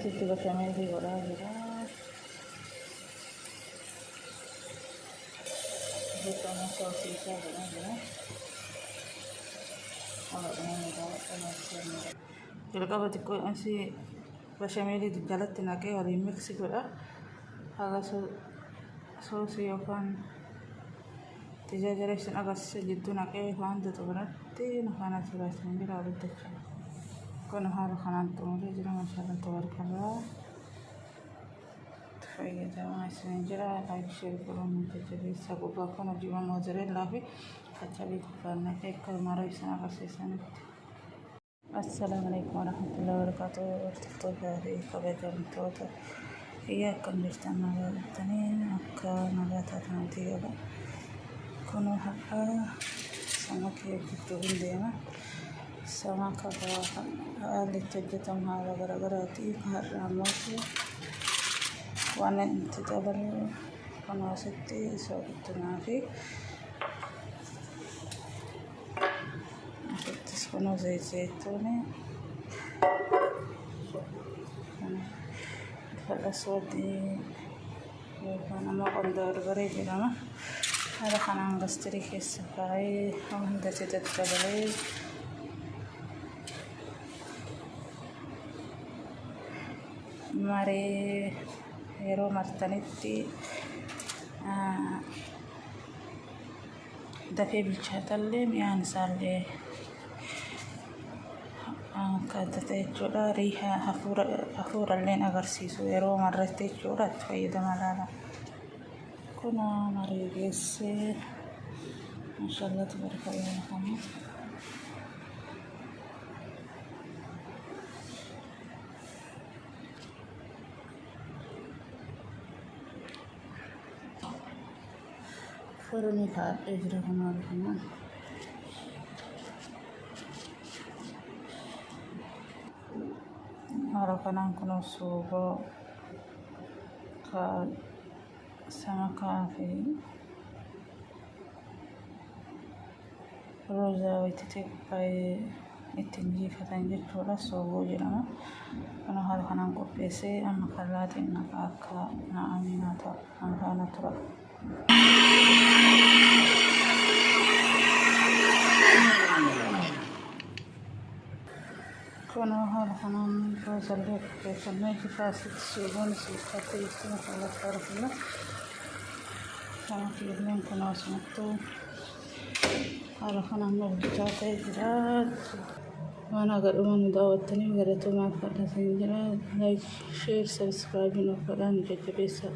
asitti bashannee fi godhaa jira. Beekamaa soosiisaa godhaa jira. Jalqaba xiqqoo asii bashameelii jalatti naqee waliin miksi godha. Haga soosii yookaan tajaajila isin agarsiisa jidduu naqee waan xumuratti nafaan asirraa isin jira walitti jechuudha. Kun haala kanaan xumuree jira maashaallah tabarakallah. Fayyadamaa isin jira laayik sheer godhuun jajjabeessa gubbaa kun hojii moozarellaa fi kachabii gubbaan naqee akka mara isin agarsiisanitti. السلام عليكم ورحمة الله وبركاته. ارتفطوا في قبيلة المتوتر إياكم جرتنا التنين أكا نباتات نتيجة كونوا حقا سمكة يكتبون ديما سمكة اللي تجتم هذا غرغراتي هراموتي وانا انتدبل كونوا ستي سوقتنا فيه تسكنوا زيت زيتوني الأسود أنا ما قدر بريد لما هذا خلنا نقصتري كيس فاي وهذا تتقبلي ماري يرو مرتنتي دفي بالشهتلي يعني صار لي كانت تجولا ريحة حفورة اللين أغرسيسو يرو مرة تجولا تفيد ملالا كنا مريقس ما شاء الله تبارك الله محمد فرني كار إجرهم عليهم harapan kuno subo ka sama kafe roza wititik pai itinji fatanji chora subo jirama kuno harapan ko pese amma kalatin nakaka na aminata angana tura كنا هذا حنان روزاليك كنا جفاسة سيبون سيكاتي يستمع على طرف الله كنا في الليل كنا سمعتو هذا حنان مرجعات إجراد وانا قرمان دعوتني وقرأتو ما فعلا سنجراد لايك شير سبسكرايب وفعلا جدبيسا